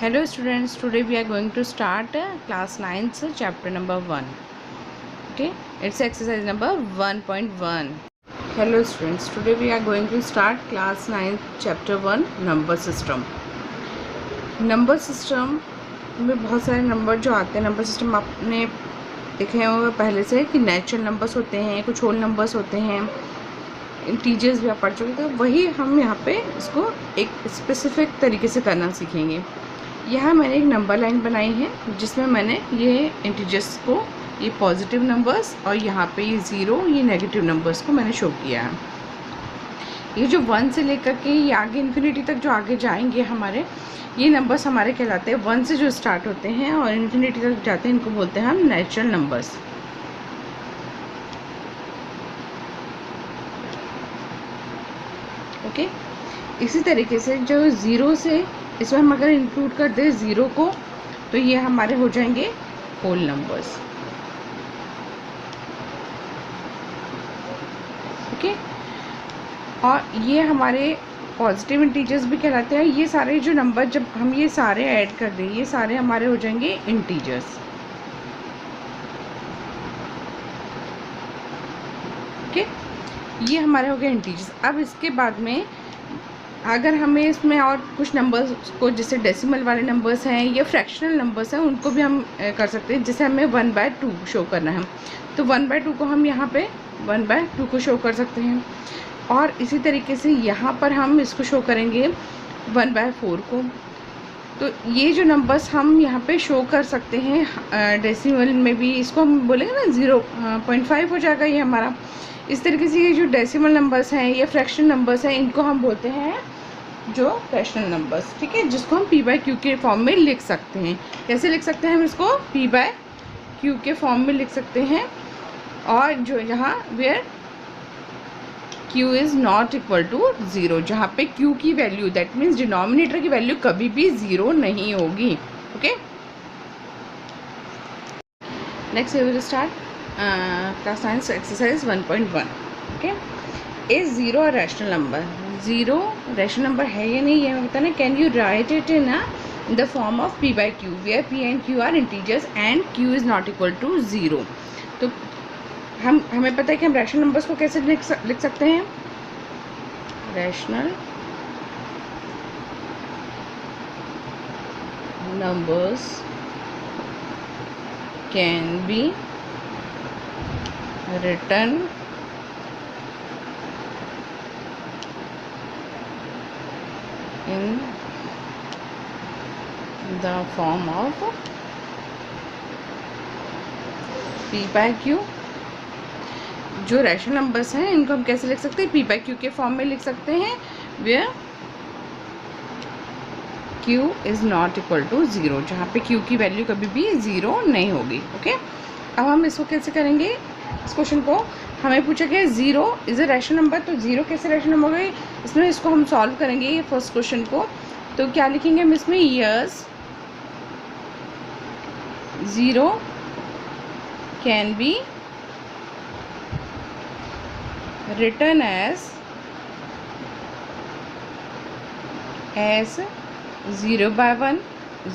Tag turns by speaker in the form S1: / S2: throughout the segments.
S1: Hello students, today we are going to start class 9th chapter number 1. Okay, it's exercise number 1.1. Hello students, today we are going to start class 9th chapter 1 number system. Number system में बहुत सारे number जो आते हैं, number system आपने देखे होंगे पहले से कि नेचुरल नंबर्स होते हैं, कुछ होल नंबर्स होते हैं, इंटीजर्स भी आप पढ़ चुके, तो वही हम यहाँ पे इसको एक स्पेसिफिक तरीके से करना सीखेंगे। यहाँ मैंने एक नंबर लाइन बनाई है जिसमें मैंने ये इंटीजर्स को, ये पॉजिटिव नंबर्स और यहाँ पे ये ज़ीरो, ये नेगेटिव नंबर्स को मैंने शो किया है। ये जो 1 से लेकर के ये आगे इन्फिनिटी तक जो आगे जाएंगे हमारे, ये नंबर्स हमारे कहलाते हैं 1 से जो स्टार्ट होते हैं और इन्फिनिटी तक जाते हैं, इनको बोलते हैं हम नेचुरल नंबर्स। ओके, इसी तरीके से जो ज़ीरो से, इसमें हम अगर इंक्लूड कर दें ज़ीरो को, तो ये हमारे हो जाएंगे होल नंबर्स। ओके, और ये हमारे पॉजिटिव इंटीजर्स भी कहलाते हैं। ये सारे जो नंबर जब हम ये सारे ऐड कर दें, ये सारे हमारे हो जाएंगे इंटीजर्स। ओके, ये हमारे हो गए इंटीजर्स। अब इसके बाद में अगर हमें इसमें और कुछ नंबर्स को, जैसे डेसिमल वाले नंबर्स हैं या फ्रैक्शनल नंबर्स हैं, उनको भी हम कर सकते हैं। जैसे हमें 1/2 शो करना है, तो 1/2 को हम यहाँ पे 1/2 को शो कर सकते हैं। और इसी तरीके से यहाँ पर हम इसको शो करेंगे 1/4 को। तो ये जो नंबर्स हम यहाँ पे शो कर सकते हैं डेसिमल में भी, इसको हम बोलेंगे ना 0.5 हो जाएगा ये हमारा। इस तरीके से ये जो डेसिमल नंबर्स हैं या फ्रैक्शनल नंबर्स हैं, इनको हम बोलते हैं जो फ्रैक्शनल नंबर्स, ठीक है, जिसको हम p/q के फॉर्म में लिख सकते हैं। कैसे लिख सकते हैं हम इसको? p/q के फॉर्म में लिख सकते हैं। और जो यहाँ where q is not equal to 0, जहाँ पे q की वैल्यू, दैट मीन्स डिनोमिनेटर की वैल्यू कभी भी 0 नहीं होगी। Okay, next we will start class 9 exercise 1.1। Okay, is 0 a rational number? 0 rational number है या नहीं, ये हमें बताना। Can you write it in the form of p/q where p and q are integers and q is not equal to 0। तो हमें पता है कि हम रैशनल नंबर्स को कैसे लिख सकते हैं। Rational numbers can be written in the form of p/q। जो रैशनल नंबर्स हैं इनको हम कैसे लिख सकते हैं? p/q के फॉर्म में लिख सकते हैं, where q is not equal to 0, जहाँ पे q की वैल्यू कभी भी 0 नहीं होगी। ओके, अब हम इसको कैसे करेंगे? इस क्वेश्चन को हमें पूछा गया 0 इज़ अ रैशनल नंबर, तो 0 कैसे रैशनल नंबर होगा? इसमें इसको हम सॉल्व करेंगे ये फर्स्ट क्वेश्चन को। तो क्या लिखेंगे हम इसमें? Yes 0 can be written as 0/1,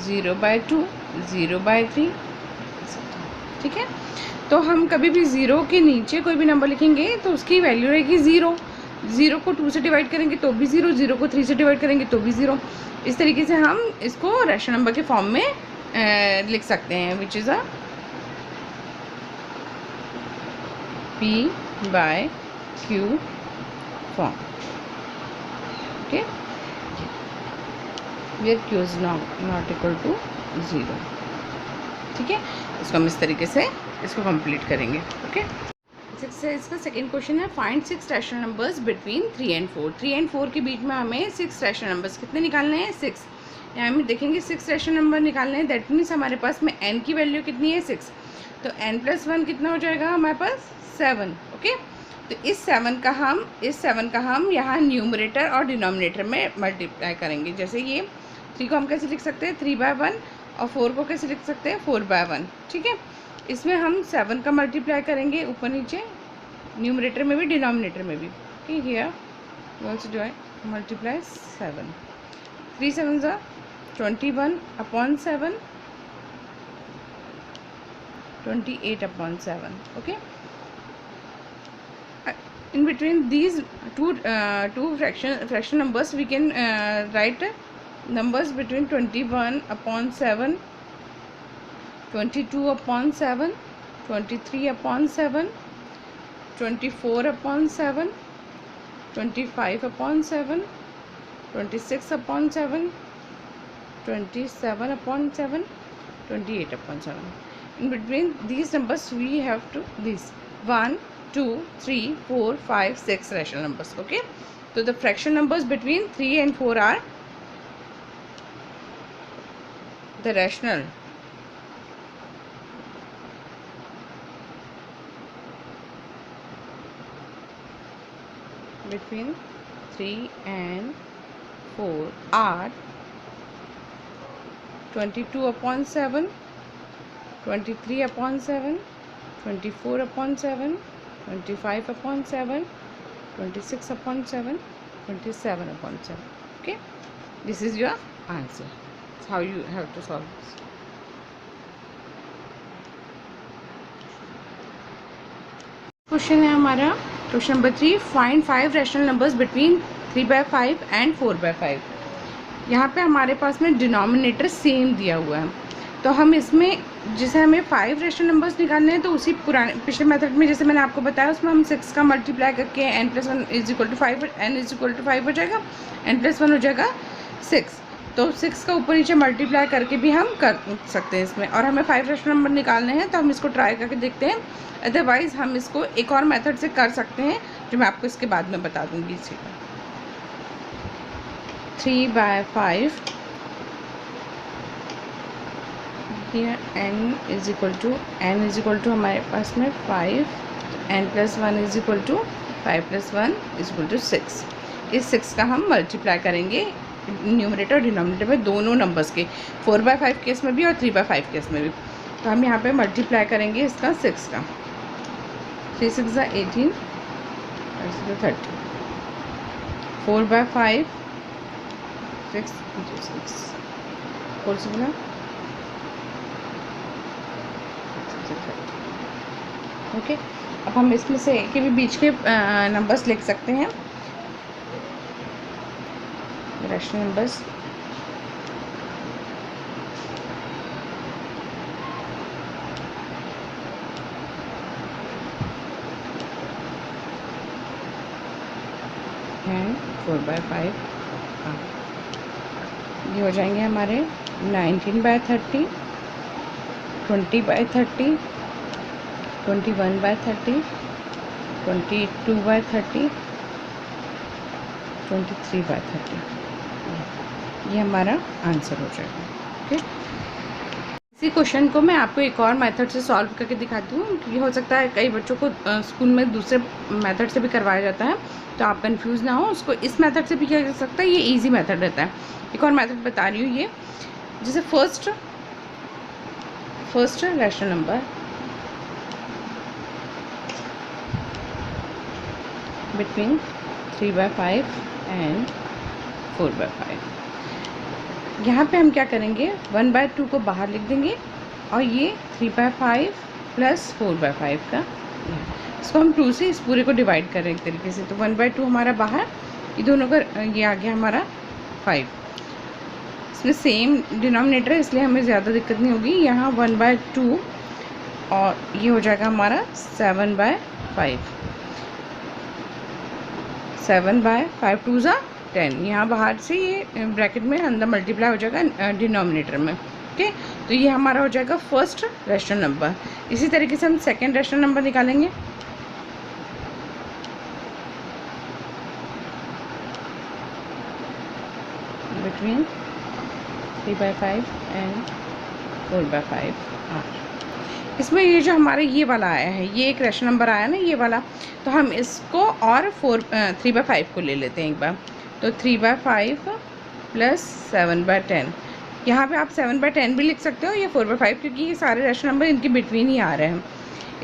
S1: 0/2, 0/3। ठीक है, तो हम कभी भी 0 के नीचे कोई भी नंबर लिखेंगे तो उसकी वैल्यू रहेगी 0। 0 को 2 से डिवाइड करेंगे तो भी 0, 0 को 3 से डिवाइड करेंगे तो भी 0। इस तरीके से हम इसको रैशनल नंबर के फॉर्म में लिख सकते हैं, which is a p/q form. Okay, where q is not equal to 0। ठीक है, इसको हम इस तरीके से इसको कंप्लीट करेंगे। ओके, इसका सेकंड क्वेश्चन है, find 6 rational numbers between 3 and 4। 3 and 4 के बीच में हमें 6 रैशनल नंबर्स कितने निकालने हैं? 6। यहाँ हम देखेंगे 6 रैशनल नंबर निकालने हैं, दैट मीन्स हमारे पास में n की वैल्यू कितनी है? 6। तो n+1 कितना हो जाएगा हमारे पास? 7। ओके, तो इस 7 का हम यहाँ न्यूमरेटर और डिनोमिनेटर में मल्टीप्लाई करेंगे। जैसे ये 3 को हम कैसे लिख सकते हैं? 3/1, और 4 को कैसे लिख सकते हैं? 4/1। ठीक है, इसमें हम 7 का मल्टीप्लाई करेंगे ऊपर नीचे, न्यूमरेटर में भी डिनोमिनेटर में भी। Okay, here also do multiply 7, 3 7 ज़ा 21/7, 28/7. Okay. In between these two fraction numbers, we can write numbers between 21/7, 22/7, 23/7, 24/7, 25/7, 26/7, 27/7, 28/7. In between these numbers we have to these 1, 2, 3, 4, 5, 6 rational numbers. Okay, so the fraction numbers between 3 and 4 are the rational. Between 3 and 4 are 22/7, 23/7, 24/7, 25/7, 26/7, 27/7. Okay, this is your answer. That's how you have to solve this. Question है हमारा question number 3, find 5 rational numbers between 3/5 and 4/5. यहाँ पे हमारे पास में denominator same दिया हुआ है, तो हम इसमें जैसे हमें 5 रैशनल नंबर्स निकालने हैं तो उसी पुराने पिछले मेथड में जैसे मैंने आपको बताया उसमें हम 6 का मल्टीप्लाई करके n+1 = 5, n = 5 हो जाएगा, n+1 हो जाएगा 6. तो 6 का ऊपर नीचे मल्टीप्लाई करके भी हम कर सकते हैं इसमें, और हमें 5 रैशनल नंबर निकालने हैं तो हम इसको ट्राई करके देखते हैं. अदरवाइज़ हम इसको एक और मेथड से कर सकते हैं जो मैं आपको इसके बाद में बता दूंगी. इसी का 3/5 here n = हमारे पास में 5, n+1 = 5 + 1 = 6. इस 6 का हम मल्टीप्लाई करेंगे न्यूमरेटर और डिनोमिनेटर में दोनों नंबर्स के, 4/5 केस में भी और 3/5 केस में भी. तो हम यहाँ पे मल्टीप्लाई करेंगे इसका 6 का. 3 6 = 18, 30. 4/5 6 × 6 4 से बोला. ओके, अब हम इसमें से के भी बीच के नंबर्स लिख सकते हैं, रैशनल नंबर्स. एंड 4/5 ये हो जाएंगे हमारे 19/30, 20/30, 21/30, 22/30, 23/30. ये हमारा आंसर हो जाएगा. ओके, इसी क्वेश्चन को मैं आपको एक और मेथड से सॉल्व करके दिखाती हूँ. ये हो सकता है कई बच्चों को स्कूल में दूसरे मेथड से भी करवाया जाता है, तो आप कंफ्यूज ना हो. उसको इस मेथड से भी किया जा सकता है, ये इजी मेथड रहता है. एक और मेथड बता रही हूँ. ये जैसे first rational number between 3/5 and 4/5. यहाँ पे हम क्या करेंगे, 1/2 को बाहर लिख देंगे और ये 3/5 + 4/5 का, इसको हम 2 से इस पूरे को डिवाइड कर रहे हैं एक तरीके से. तो 1/2 हमारा बाहर, ये दोनों का ये आ गया हमारा 5. इसमें सेम डिनोमिनेटर है इसलिए हमें ज़्यादा दिक्कत नहीं होगी. यहाँ 1/2 और ये हो जाएगा हमारा 7/5. 7/5 2 = 10. यहाँ बाहर से ये ब्रैकेट में अंदर मल्टीप्लाई हो जाएगा डिनोमिनेटर में. ओके, तो ये हमारा हो जाएगा फर्स्ट रैशनल नंबर. इसी तरीके से हम सेकंड रैशनल नंबर निकालेंगे. Between 3/5 and 4/5. इसमें ये जो हमारा ये वाला आया है, ये एक रैशनल नंबर आया ना ये वाला, तो हम इसको और 3/5 को ले लेते हैं एक बार. तो 3/5 + 7/10. यहाँ पे आप 7/10 भी लिख सकते हो, ये 4/5, क्योंकि ये सारे रैशनल नंबर इनके बिटवीन ही आ रहे हैं.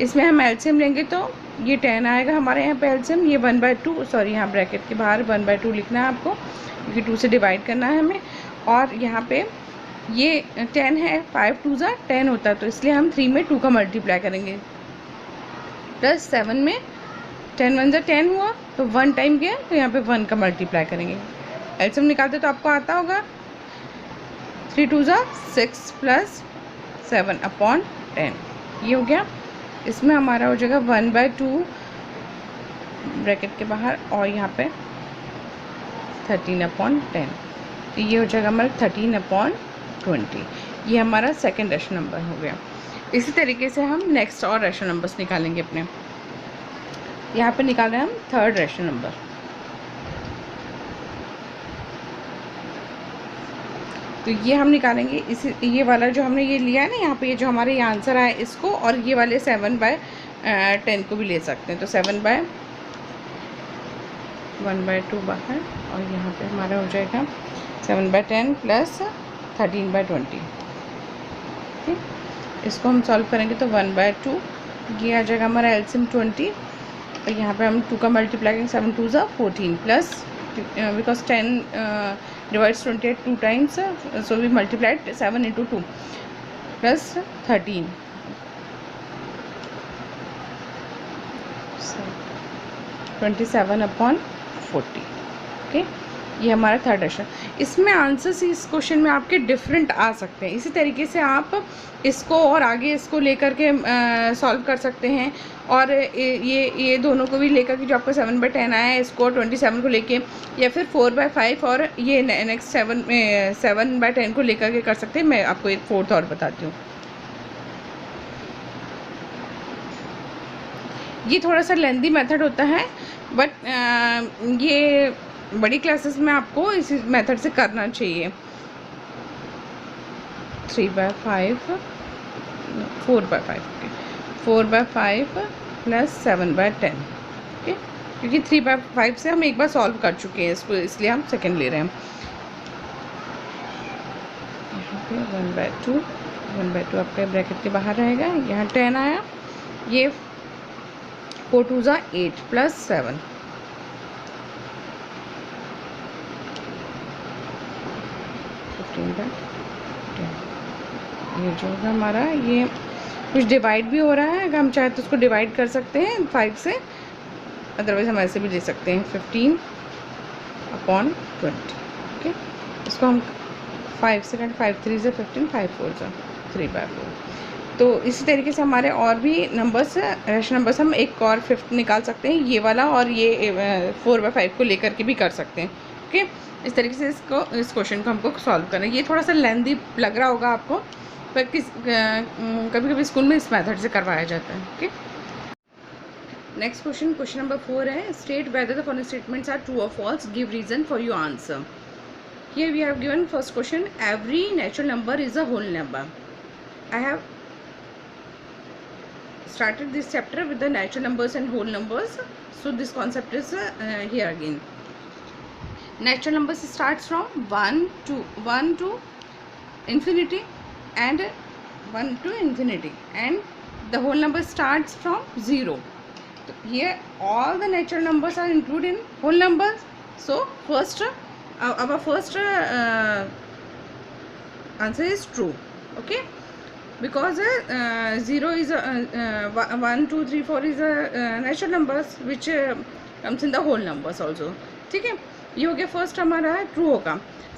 S1: इसमें हम एलसीएम लेंगे तो ये 10 आएगा हमारे यहाँ पे एलसीएम. ये 1/2, सॉरी यहाँ ब्रैकेट के बाहर 1/2 लिखना है आपको, क्योंकि 2 से डिवाइड करना है हमें. और यहाँ पे ये 10 है, 5 2 ज़ा 10 होता है, तो इसलिए हम 3 में 2 का मल्टीप्लाई करेंगे, प्लस 7 में 10 1 ज़ा 10 हुआ, तो 1 टाइम गया, तो यहाँ पे 1 का मल्टीप्लाई करेंगे। एलसीएम निकालते तो आपको आता होगा, 3 2 ज़ा 6 प्लस 7 अपॉन 10, ये हो गया। इसमें हमारा हो जाएगा 1/2 ब्रैकेट के बाहर, और यहाँ पे 13/10, तो ये हो जाएगा हमारा 13/20। ये हमारा सेकंड रेशनल नंबर हो गया। इसी तरीके से हम नेक्स्ट और रेशनल नंबर्स निकालेंगे अपने। यहाँ पे निकाल रहे हैं हम थर्ड रेशनल नंबर। तो ये हम निकालेंगे इसी, ये वाला जो हमने ये लिया है ना, यहाँ पे ये जो हमारे ये आंसर आया इसको, और ये वाले 7/10 को भी ले सकते हैं। तो 7/1/2 बाहर, और यहाँ पे हमारा हो जाएगा 7/10 प्लस 13/20। ठीक, इसको हम सॉल्व करेंगे तो 1/2, ये आ जाएगा हमारा एलसीएम 20, और यहाँ पे हम 2 का मल्टीप्लाई करेंगे, 7 2 ज़ा 14 plus, because 10 divides 28 2 times, so we multiplied 7 into 2 plus 13, 27/40। Okay, ये हमारा थर्ड क्वेश्चन। इसमें आंसर्स इस क्वेश्चन में आपके डिफरेंट आ सकते हैं। इसी तरीके से आप इसको और आगे इसको लेकर के सॉल्व कर सकते हैं, और ये दोनों को भी लेकर के जो आपको 7/10 आया है इसको 27 को लेके, या फिर 4/5 और ये नेक्स्ट 7/10 को लेकर के कर सकते हैं। मैं आपको एक फोर्थ और बताती हूँ। ये थोड़ा सा लेंदी मेथड होता है, बट ये बड़ी क्लासेस में आपको इसी मेथड से करना चाहिए। 3/5 4/5 ओके, 4/5 प्लस 7/10 ओके, क्योंकि 3/5 से हम एक बार सॉल्व कर चुके हैं इसको, इसलिए हम सेकंड ले रहे हैं। यहाँ पे 1/2 आपके ब्रैकेट के बाहर रहेगा, यहाँ 10 आया, ये 4 2 ज़ा 8 प्लस 7, 15/10। ये जो है हमारा, ये कुछ डिवाइड भी हो रहा है, अगर हम चाहे तो उसको डिवाइड कर सकते हैं 5 से, अदरवाइज हम ऐसे भी ले सकते हैं 15/20। ओके, इसको हम 5 से 5 3 से 15, 5 4 ज़ा 3/4। तो इसी तरीके से हमारे और भी नंबर्स, रेशनल नंबर्स, हम एक और फिफ्थ निकाल सकते हैं, ये वाला, और ये 4/5 को लेकर के भी कर सकते हैं। ओके, इस तरीके से इस क्वेश्चन को हमको सॉल्व करना है। ये थोड़ा सा लेंदी लग रहा होगा आपको, पर कभी कभी स्कूल में इस मेथड से करवाया जाता है। ओके, नेक्स्ट क्वेश्चन नंबर 4 है, state whether the following statements are true or false, give reason for your answer. Here we have given first question, every natural number is a whole number. I have started this chapter with the natural numbers and whole numbers, so this concept is here again. Natural numbers starts from 1 to infinity and 1 to infinity, and the whole number starts from 0. So here all the natural numbers are included in whole numbers. So first our first answer is true. Okay, because 0 is 1 2 3 4 is a natural numbers which comes in the whole numbers also. ठीक है, ये हो गया first हमारा true होगा।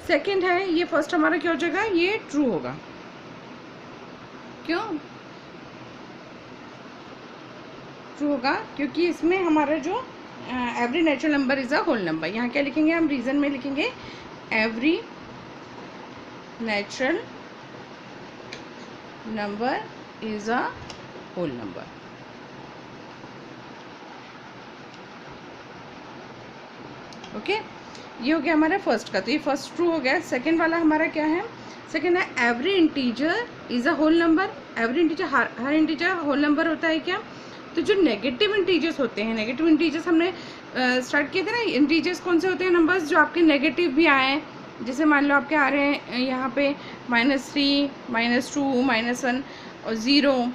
S1: Second है, ये first हमारा क्या हो जाएगा, ये ट्रू होगा। क्यों ट्रू होगा? क्योंकि इसमें हमारा जो every natural number is a whole number, यहाँ क्या लिखेंगे हम, रीजन में लिखेंगे every natural number is a whole number. Okay, ये हो गया हमारा फर्स्ट का, तो ये फर्स्ट ट्रू हो गया। सेकंड वाला हमारा क्या है, सेकंड है every integer is a whole number. Every integer, हर इंटीजर होल नंबर होता है क्या? तो जो नेगेटिव इंटीजर्स होते हैं, नेगेटिव इंटीजर्स हमने स्टार्ट किए थे ना, इंटीजर्स कौन से होते हैं, नंबर्स जो आपके नेगेटिव भी आए, जैसे मान लो आपके आ रहे हैं यहाँ पे -3 -2 -1 और 0,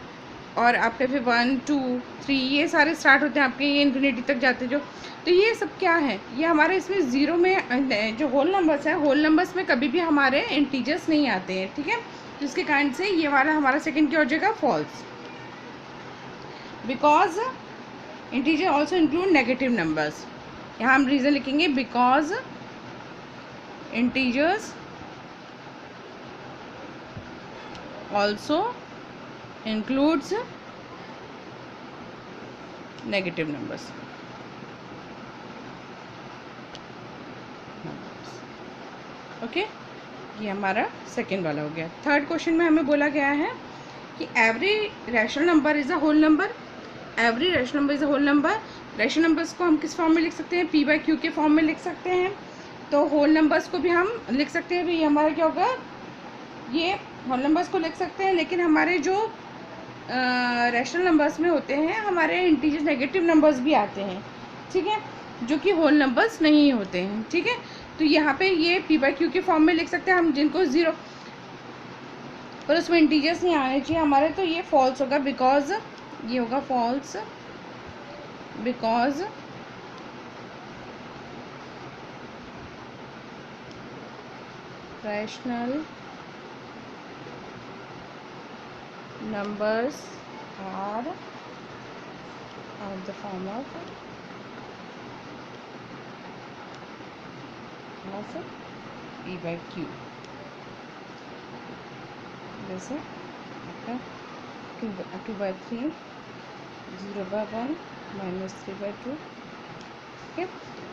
S1: और आपके फिर 1 2 3 ये सारे स्टार्ट होते हैं आपके, ये इन्फिनिटी तक जाते जो। तो ये सब क्या है, ये हमारे इसमें ज़ीरो में जो होल नंबर्स हैं, होल नंबर्स में कभी भी हमारे इंटीजर्स नहीं आते हैं, ठीक है। जिसके कारण से ये वाला हमारा सेकंड क्या हो जाएगा, false, because integer also include negative numbers. यहाँ हम रीज़न लिखेंगे, because integers also includes negative numbers। Okay, ये हमारा सेकेंड वाला हो गया। थर्ड क्वेश्चन में हमें बोला गया है कि every rational number is a whole number. Every rational number is a whole number. Rational numbers को हम किस फॉर्म में लिख सकते हैं, पी बाई क्यू के फॉर्म में लिख सकते हैं। तो होल नंबर्स को भी हम लिख सकते हैं, भाई हमारा क्या होगा, ये होल नंबर्स को लिख सकते हैं, लेकिन हमारे जो रैशनल नंबर्स में होते हैं हमारे इंटीजर नेगेटिव नंबर्स भी आते हैं, ठीक है, जो कि होल नंबर्स नहीं होते हैं, ठीक है। तो यहाँ पे ये पी बाई क्यू के फॉर्म में लिख सकते हैं हम, जिनको ज़ीरो पर उसमें इंटीजर्स नहीं आने चाहिए हमारे, तो ये फॉल्स होगा, बिकॉज ये होगा false, because rational numbers are the form of p by q, जैसे 2 by 3, 0 by 1, -3 by 2, ठीक है।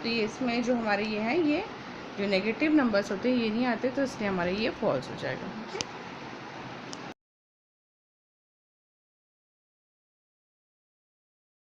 S1: तो ये इसमें जो हमारे ये हैं, ये जो नेगेटिव नंबर्स होते हैं ये नहीं आते, तो इसलिए हमारे ये फॉल्स हो जाएगा, ठीक है।